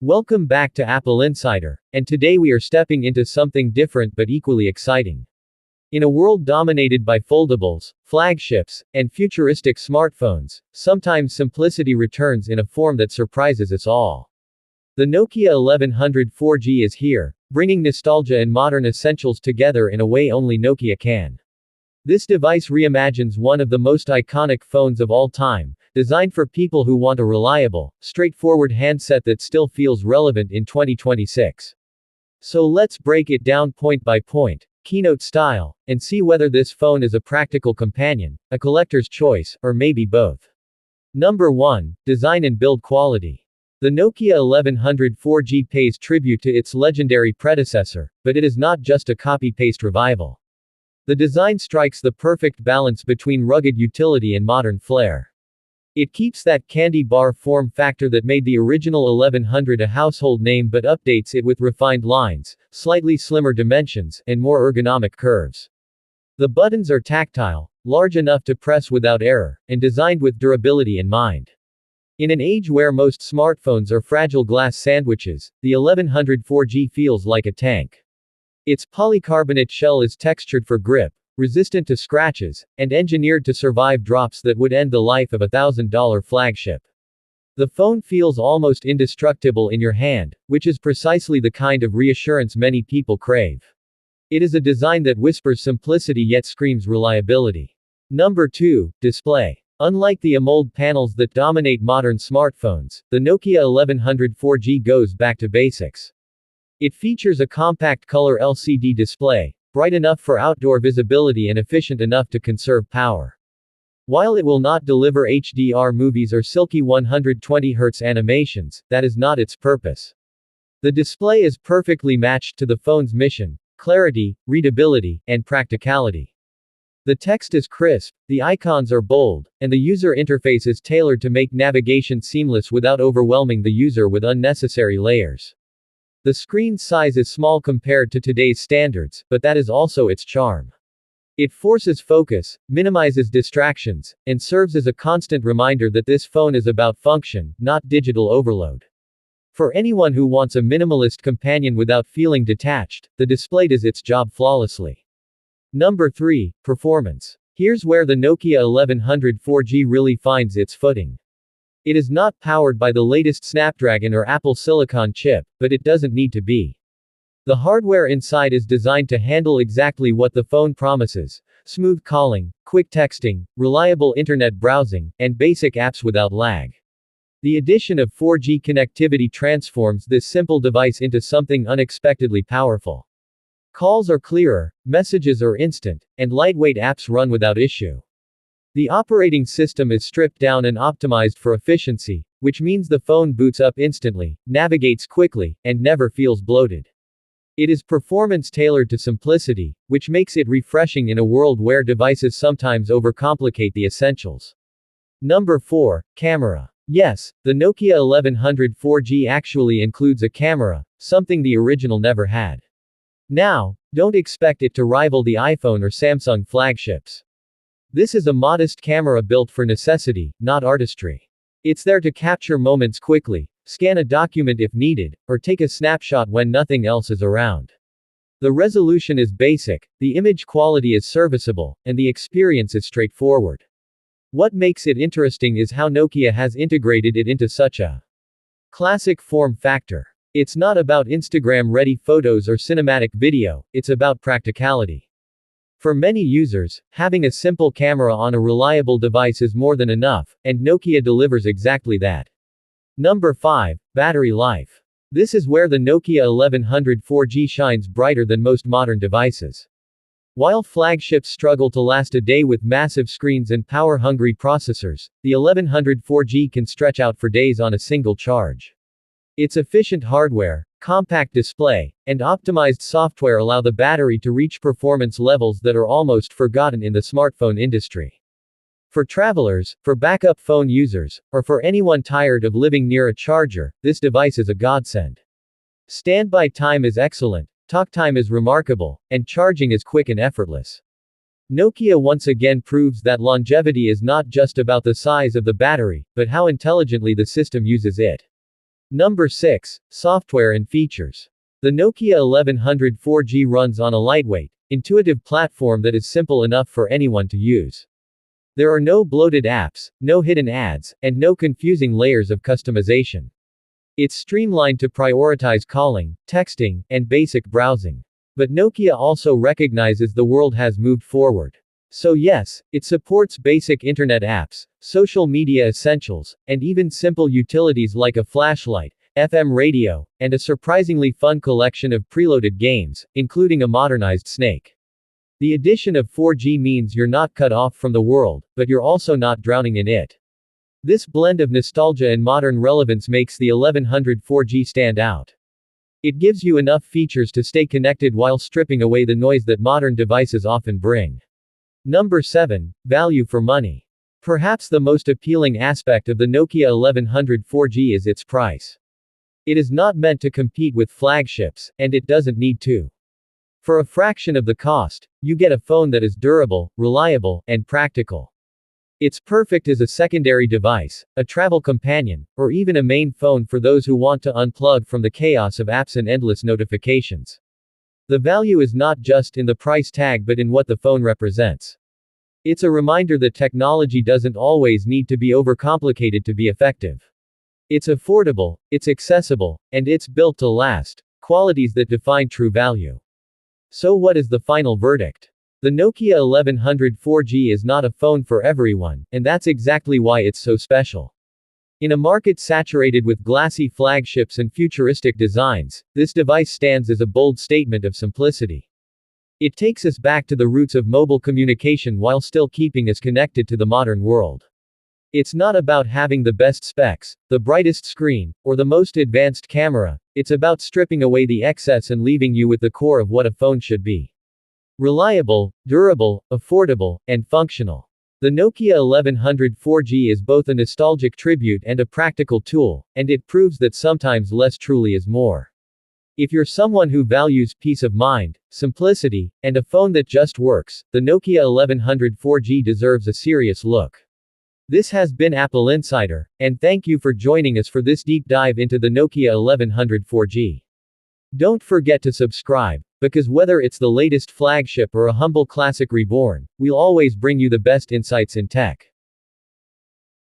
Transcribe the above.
Welcome back to Apple Insider, and today we are stepping into something different but equally exciting. In a world dominated by foldables, flagships, and futuristic smartphones, sometimes simplicity returns in a form that surprises us all. The Nokia 1100 4G is here, bringing nostalgia and modern essentials together in a way only Nokia can. This device reimagines one of the most iconic phones of all time, designed for people who want a reliable, straightforward handset that still feels relevant in 2026. So let's break it down point by point, keynote style, and see whether this phone is a practical companion, a collector's choice, or maybe both. Number 1. Design and build quality. The Nokia 1100 4G pays tribute to its legendary predecessor, but it is not just a copy-paste revival. The design strikes the perfect balance between rugged utility and modern flair. It keeps that candy bar form factor that made the original 1100 a household name but updates it with refined lines, slightly slimmer dimensions, and more ergonomic curves. The buttons are tactile, large enough to press without error, and designed with durability in mind. In an age where most smartphones are fragile glass sandwiches, the 1100 4G feels like a tank. Its polycarbonate shell is textured for grip, resistant to scratches, and engineered to survive drops that would end the life of a $1,000 flagship. The phone feels almost indestructible in your hand, which is precisely the kind of reassurance many people crave. It is a design that whispers simplicity yet screams reliability. Number 2. Display. Unlike the AMOLED panels that dominate modern smartphones, the Nokia 1100 4G goes back to basics. It features a compact color LCD display, bright enough for outdoor visibility and efficient enough to conserve power. While it will not deliver HDR movies or silky 120Hz animations, that is not its purpose. The display is perfectly matched to the phone's mission: clarity, readability, and practicality. The text is crisp, the icons are bold, and the user interface is tailored to make navigation seamless without overwhelming the user with unnecessary layers. The screen size is small compared to today's standards, but that is also its charm. It forces focus, minimizes distractions, and serves as a constant reminder that this phone is about function, not digital overload. For anyone who wants a minimalist companion without feeling detached, the display does its job flawlessly. Number 3. Performance. Here's where the Nokia 1100 4G really finds its footing. It is not powered by the latest Snapdragon or Apple Silicon chip, but it doesn't need to be. The hardware inside is designed to handle exactly what the phone promises: smooth calling, quick texting, reliable internet browsing, and basic apps without lag. The addition of 4G connectivity transforms this simple device into something unexpectedly powerful. Calls are clearer, messages are instant, and lightweight apps run without issue. The operating system is stripped down and optimized for efficiency, which means the phone boots up instantly, navigates quickly, and never feels bloated. It is performance tailored to simplicity, which makes it refreshing in a world where devices sometimes overcomplicate the essentials. Number 4. Camera. Yes, the Nokia 1100 4G actually includes a camera, something the original never had. Now, don't expect it to rival the iPhone or Samsung flagships. This is a modest camera built for necessity, not artistry. It's there to capture moments quickly, scan a document if needed, or take a snapshot when nothing else is around. The resolution is basic, the image quality is serviceable, and the experience is straightforward. What makes it interesting is how Nokia has integrated it into such a classic form factor. It's not about Instagram-ready photos or cinematic video, it's about practicality. For many users, having a simple camera on a reliable device is more than enough, and Nokia delivers exactly that. Number 5. Battery life. This is where the Nokia 1100 4G shines brighter than most modern devices. While flagships struggle to last a day with massive screens and power-hungry processors, the 1100 4G can stretch out for days on a single charge. Its efficient hardware, compact display, and optimized software allow the battery to reach performance levels that are almost forgotten in the smartphone industry. For travelers, for backup phone users, or for anyone tired of living near a charger, this device is a godsend. Standby time is excellent, talk time is remarkable, and charging is quick and effortless. Nokia once again proves that longevity is not just about the size of the battery, but how intelligently the system uses it. Number 6. Software and features. The Nokia 1100 4G runs on a lightweight, intuitive platform that is simple enough for anyone to use. There are no bloated apps, no hidden ads, and no confusing layers of customization. It's streamlined to prioritize calling, texting, and basic browsing. But Nokia also recognizes the world has moved forward. So yes, it supports basic internet apps, social media essentials, and even simple utilities like a flashlight, FM radio, and a surprisingly fun collection of preloaded games, including a modernized Snake. The addition of 4G means you're not cut off from the world, but you're also not drowning in it. This blend of nostalgia and modern relevance makes the 1100 4G stand out. It gives you enough features to stay connected while stripping away the noise that modern devices often bring. Number 7. Value for money. Perhaps the most appealing aspect of the Nokia 1100 4G is its price. It is not meant to compete with flagships, and it doesn't need to. For a fraction of the cost, you get a phone that is durable, reliable, and practical. It's perfect as a secondary device, a travel companion, or even a main phone for those who want to unplug from the chaos of apps and endless notifications. The value is not just in the price tag but in what the phone represents. It's a reminder that technology doesn't always need to be overcomplicated to be effective. It's affordable, it's accessible, and it's built to last, qualities that define true value. So what is the final verdict? The Nokia 1100 4G is not a phone for everyone, and that's exactly why it's so special. In a market saturated with glassy flagships and futuristic designs, this device stands as a bold statement of simplicity. It takes us back to the roots of mobile communication while still keeping us connected to the modern world. It's not about having the best specs, the brightest screen, or the most advanced camera, it's about stripping away the excess and leaving you with the core of what a phone should be. Reliable, durable, affordable, and functional. The Nokia 1100 4G is both a nostalgic tribute and a practical tool, and it proves that sometimes less truly is more. If you're someone who values peace of mind, simplicity, and a phone that just works, the Nokia 1100 4G deserves a serious look. This has been Apple Insider, and thank you for joining us for this deep dive into the Nokia 1100 4G. Don't forget to subscribe, because whether it's the latest flagship or a humble classic reborn, we'll always bring you the best insights in tech.